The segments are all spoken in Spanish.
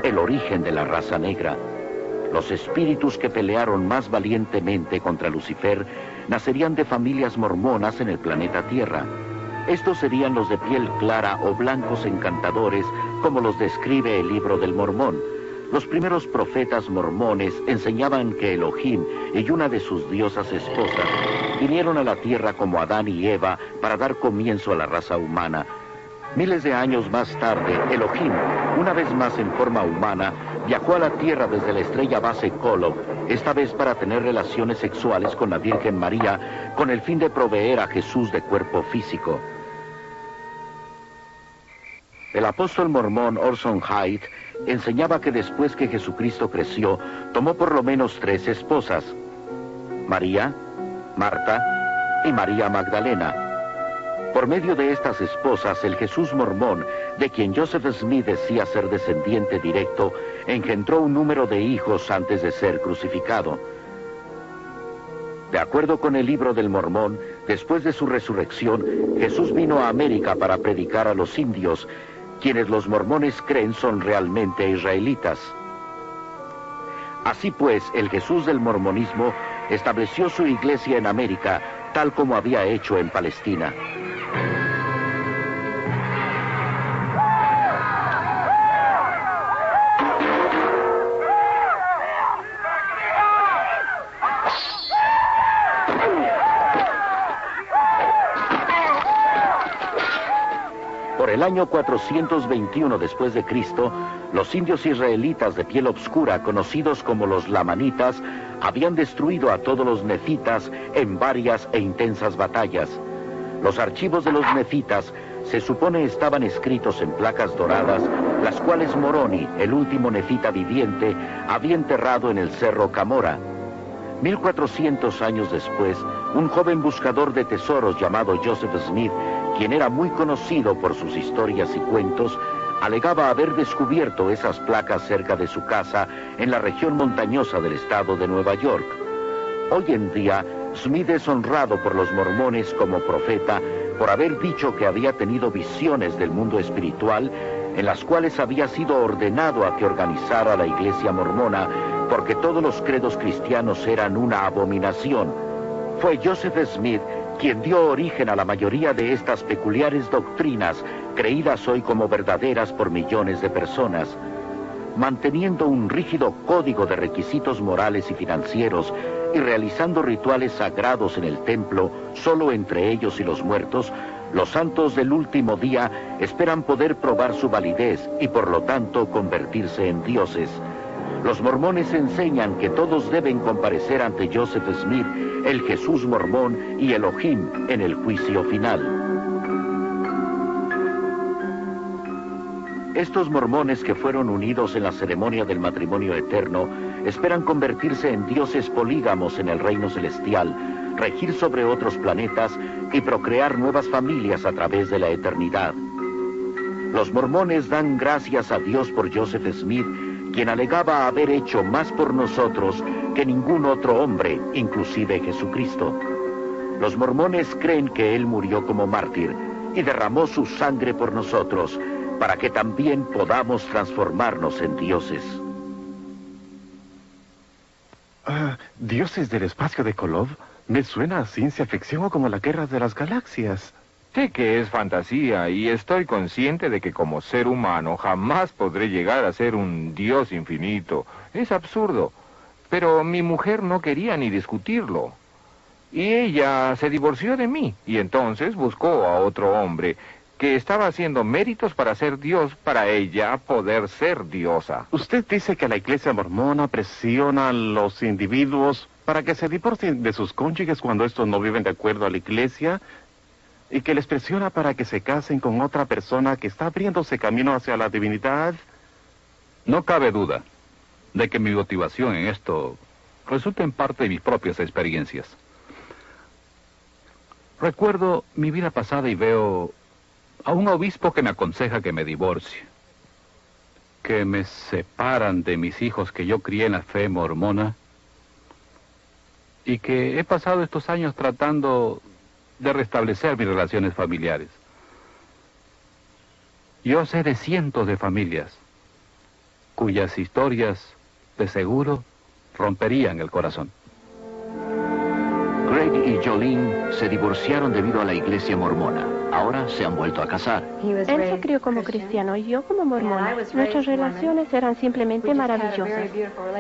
el origen de la raza negra. Los espíritus que pelearon más valientemente contra Lucifer nacerían de familias mormonas en el planeta Tierra. Estos serían los de piel clara o blancos encantadores, como los describe el Libro del Mormón. Los primeros profetas mormones enseñaban que Elohim y una de sus diosas esposas vinieron a la tierra como Adán y Eva para dar comienzo a la raza humana. Miles de años más tarde, Elohim, una vez más en forma humana, viajó a la tierra desde la estrella base Kolob, esta vez para tener relaciones sexuales con la Virgen María, con el fin de proveer a Jesús de cuerpo físico. El apóstol mormón Orson Hyde enseñaba que después que Jesucristo creció, tomó por lo menos 3 esposas: María, Marta y María Magdalena. Por medio de estas esposas, el Jesús mormón, de quien Joseph Smith decía ser descendiente directo, engendró un número de hijos antes de ser crucificado. De acuerdo con el Libro del Mormón, después de su resurrección, Jesús vino a América para predicar a los indios, quienes los mormones creen son realmente israelitas. Así pues, el Jesús del mormonismo estableció su iglesia en América, tal como había hecho en Palestina. Por el año 421 después de Cristo, los indios israelitas de piel oscura, conocidos como los lamanitas, habían destruido a todos los nefitas en varias e intensas batallas. Los archivos de los nefitas se supone estaban escritos en placas doradas, las cuales Moroni, el último nefita viviente, había enterrado en el cerro Camora. 1400 años después, un joven buscador de tesoros llamado Joseph Smith, quien era muy conocido por sus historias y cuentos, alegaba haber descubierto esas placas cerca de su casa en la región montañosa del estado de Nueva York. Hoy en día, Smith es honrado por los mormones como profeta por haber dicho que había tenido visiones del mundo espiritual, en las cuales había sido ordenado a que organizara la iglesia mormona, porque todos los credos cristianos eran una abominación. Fue Joseph Smith quien dio origen a la mayoría de estas peculiares doctrinas, creídas hoy como verdaderas por millones de personas. Manteniendo un rígido código de requisitos morales y financieros y realizando rituales sagrados en el templo, solo entre ellos y los muertos, los santos del último día esperan poder probar su validez y por lo tanto convertirse en dioses. Los mormones enseñan que todos deben comparecer ante Joseph Smith, el Jesús mormón y Elohim en el juicio final. Estos mormones que fueron unidos en la ceremonia del matrimonio eterno esperan convertirse en dioses polígamos en el reino celestial, regir sobre otros planetas y procrear nuevas familias a través de la eternidad. Los mormones dan gracias a Dios por Joseph Smith, quien alegaba haber hecho más por nosotros que ningún otro hombre, inclusive Jesucristo. Los mormones creen que él murió como mártir y derramó su sangre por nosotros, para que también podamos transformarnos en dioses. ¿Dioses del espacio de Kolob? Me suena a ciencia ficción o como la guerra de las galaxias. Sé que es fantasía y estoy consciente de que como ser humano jamás podré llegar a ser un dios infinito. Es absurdo. Pero mi mujer no quería ni discutirlo. Y ella se divorció de mí y entonces buscó a otro hombre que estaba haciendo méritos para ser Dios, para ella poder ser diosa. Usted dice que la iglesia mormona presiona a los individuos para que se divorcien de sus cónyuges cuando estos no viven de acuerdo a la iglesia, y que les presiona para que se casen con otra persona que está abriéndose camino hacia la divinidad. No cabe duda de que mi motivación en esto resulta en parte de mis propias experiencias. Recuerdo mi vida pasada y veo a un obispo que me aconseja que me divorcie, que me separan de mis hijos que yo crié en la fe mormona, y que he pasado estos años tratando de restablecer mis relaciones familiares. Yo sé de cientos de familias cuyas historias, de seguro, romperían el corazón. Greg y Jolene se divorciaron debido a la iglesia mormona. Ahora se han vuelto a casar. Él se crió como cristiano y yo como mormona. Nuestras relaciones eran simplemente maravillosas,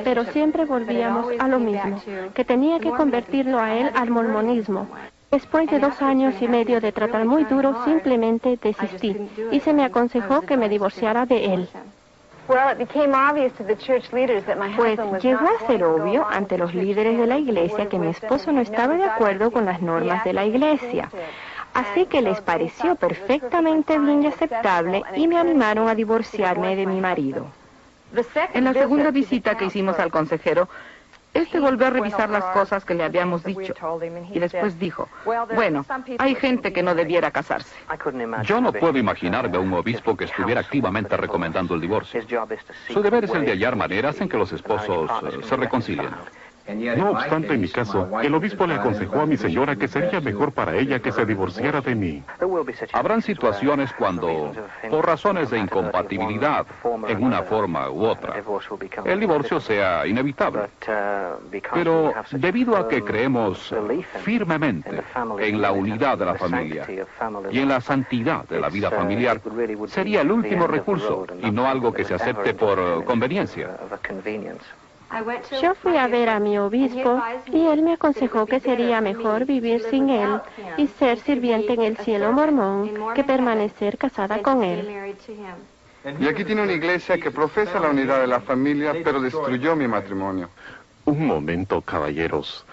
pero siempre volvíamos a lo mismo, que tenía que convertirlo a él al mormonismo. Después de 2 años y medio de tratar muy duro, simplemente desistí y se me aconsejó que me divorciara de él. Pues llegó a ser obvio ante los líderes de la iglesia que mi esposo no estaba de acuerdo con las normas de la iglesia. Así que les pareció perfectamente bien y aceptable y me animaron a divorciarme de mi marido. En la segunda visita que hicimos al consejero, este volvió a revisar las cosas que le habíamos dicho y después dijo, bueno, hay gente que no debiera casarse. Yo no puedo imaginarme a un obispo que estuviera activamente recomendando el divorcio. Su deber es el de hallar maneras en que los esposos se reconcilien. No obstante, en mi caso, el obispo le aconsejó a mi señora que sería mejor para ella que se divorciara de mí. Habrán situaciones cuando, por razones de incompatibilidad, en una forma u otra, el divorcio sea inevitable. Pero debido a que creemos firmemente en la unidad de la familia y en la santidad de la vida familiar, sería el último recurso y no algo que se acepte por conveniencia. Yo fui a ver a mi obispo y él me aconsejó que sería mejor vivir sin él y ser sirviente en el cielo mormón que permanecer casada con él. Y aquí tiene una iglesia que profesa la unidad de la familia, pero destruyó mi matrimonio. Un momento, caballeros.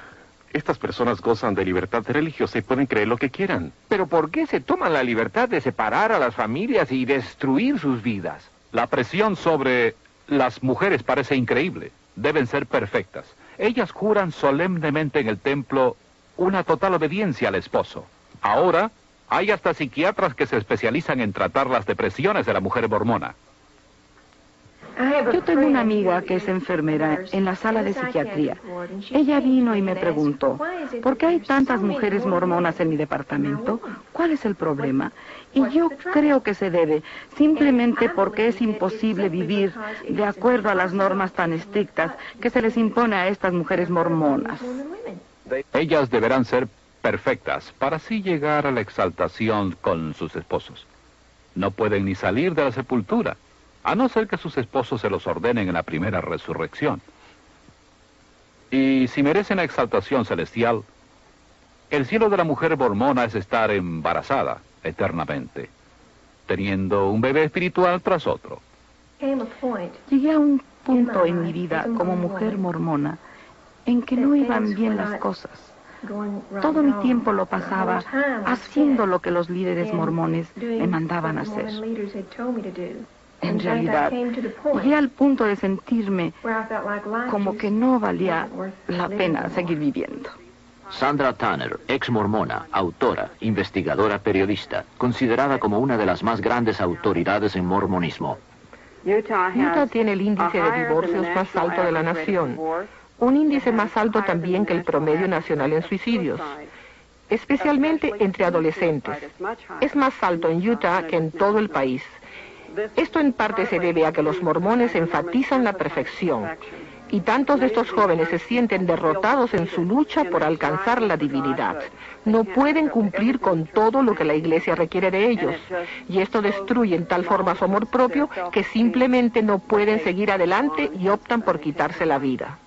Estas personas gozan de libertad religiosa y pueden creer lo que quieran. Pero ¿por qué se toman la libertad de separar a las familias y destruir sus vidas? La presión sobre las mujeres parece increíble. Deben ser perfectas. Ellas juran solemnemente en el templo una total obediencia al esposo. Ahora, hay hasta psiquiatras que se especializan en tratar las depresiones de la mujer mormona. Yo tengo una amiga que es enfermera en la sala de psiquiatría. Ella vino y me preguntó, ¿por qué hay tantas mujeres mormonas en mi departamento? ¿Cuál es el problema? Y yo creo que se debe simplemente porque es imposible vivir de acuerdo a las normas tan estrictas que se les impone a estas mujeres mormonas. Ellas deberán ser perfectas para así llegar a la exaltación con sus esposos. No pueden ni salir de la sepultura, a no ser que sus esposos se los ordenen en la primera resurrección. Y si merecen la exaltación celestial, el cielo de la mujer mormona es estar embarazada eternamente, teniendo un bebé espiritual tras otro. Llegué a un punto en mi vida como mujer mormona en que no iban bien las cosas. Todo mi tiempo lo pasaba haciendo lo que los líderes mormones me mandaban hacer. En realidad, llegué al punto de sentirme como que no valía la pena seguir viviendo. Sandra Tanner, ex mormona, autora, investigadora, periodista, considerada como una de las más grandes autoridades en mormonismo. Utah tiene el índice de divorcios más alto de la nación, un índice más alto también que el promedio nacional en suicidios, especialmente entre adolescentes. Es más alto en Utah que en todo el país. Esto en parte se debe a que los mormones enfatizan la perfección, y tantos de estos jóvenes se sienten derrotados en su lucha por alcanzar la divinidad. No pueden cumplir con todo lo que la iglesia requiere de ellos, y esto destruye en tal forma su amor propio que simplemente no pueden seguir adelante y optan por quitarse la vida.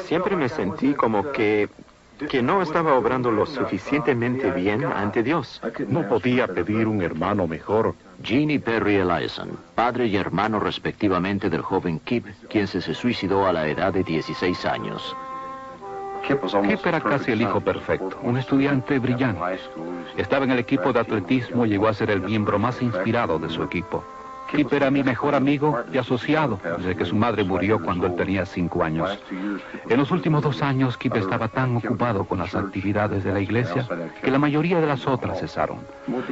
Siempre me sentí como que no estaba obrando lo suficientemente bien ante Dios. No podía pedir un hermano mejor. Jean y Perry Eliason, padre y hermano respectivamente del joven Kip, quien se suicidó a la edad de 16 años. Kip era casi el hijo perfecto, un estudiante brillante. Estaba en el equipo de atletismo y llegó a ser el miembro más inspirado de su equipo. Kip era mi mejor amigo y asociado desde que su madre murió cuando él tenía 5 años. En los últimos 2 años, Kip estaba tan ocupado con las actividades de la iglesia que la mayoría de las otras cesaron.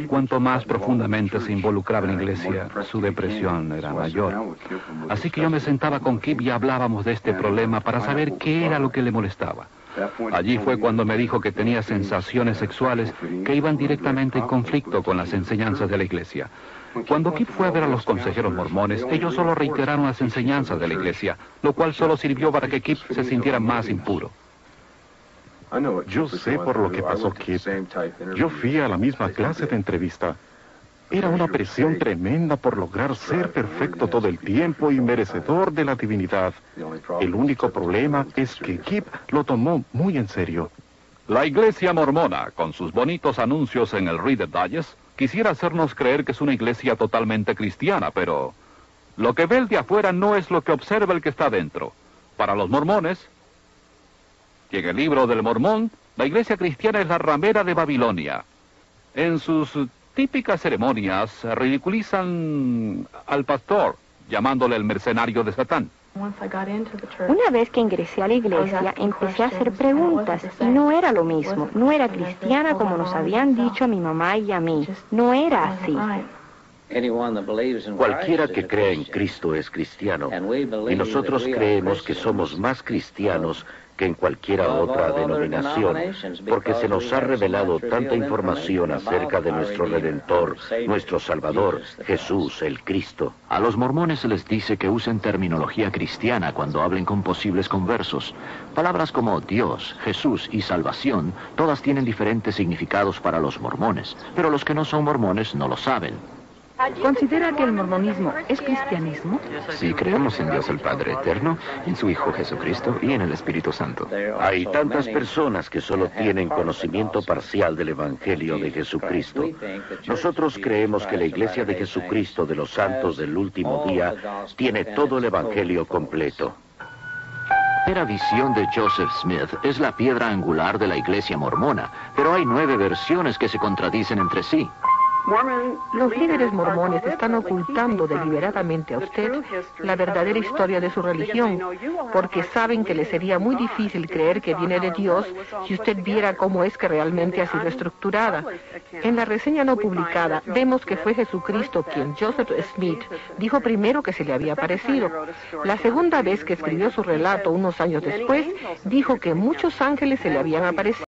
Cuanto más profundamente se involucraba en la iglesia, su depresión era mayor. Así que yo me sentaba con Kip y hablábamos de este problema para saber qué era lo que le molestaba. Allí fue cuando me dijo que tenía sensaciones sexuales que iban directamente en conflicto con las enseñanzas de la iglesia. Cuando Kip fue a ver a los consejeros mormones, ellos solo reiteraron las enseñanzas de la iglesia, lo cual solo sirvió para que Kip se sintiera más impuro. Yo sé por lo que pasó Kip. Yo fui a la misma clase de entrevista. Era una presión tremenda por lograr ser perfecto todo el tiempo y merecedor de la divinidad. El único problema es que Kip lo tomó muy en serio. La iglesia mormona, con sus bonitos anuncios en el Reader Digest, quisiera hacernos creer que es una iglesia totalmente cristiana, pero lo que ve el de afuera no es lo que observa el que está dentro. Para los mormones, y en el libro del Mormón, la iglesia cristiana es la ramera de Babilonia. En sus típicas ceremonias ridiculizan al pastor, llamándole el mercenario de Satán. Una vez que ingresé a la iglesia, empecé a hacer preguntas y no era lo mismo. No era cristiana como nos habían dicho a mi mamá y a mí. No era así. Cualquiera que crea en Cristo es cristiano, y nosotros creemos que somos más cristianos que en cualquier otra denominación, porque se nos ha revelado tanta información acerca de nuestro Redentor, nuestro Salvador, Jesús, el Cristo. A los mormones se les dice que usen terminología cristiana cuando hablen con posibles conversos. Palabras como Dios, Jesús y salvación, todas tienen diferentes significados para los mormones, pero los que no son mormones no lo saben. ¿Considera que el mormonismo es cristianismo? Sí, creemos en Dios el Padre Eterno, en su Hijo Jesucristo y en el Espíritu Santo. Hay tantas personas que solo tienen conocimiento parcial del Evangelio de Jesucristo. Nosotros creemos que la Iglesia de Jesucristo de los Santos del Último Día tiene todo el Evangelio completo. La primera visión de Joseph Smith es la piedra angular de la Iglesia mormona, pero hay 9 versiones que se contradicen entre sí. Los líderes mormones están ocultando deliberadamente a usted la verdadera historia de su religión, porque saben que le sería muy difícil creer que viene de Dios si usted viera cómo es que realmente ha sido estructurada. En la reseña no publicada vemos que fue Jesucristo quien Joseph Smith dijo primero que se le había aparecido. La segunda vez que escribió su relato unos años después, dijo que muchos ángeles se le habían aparecido.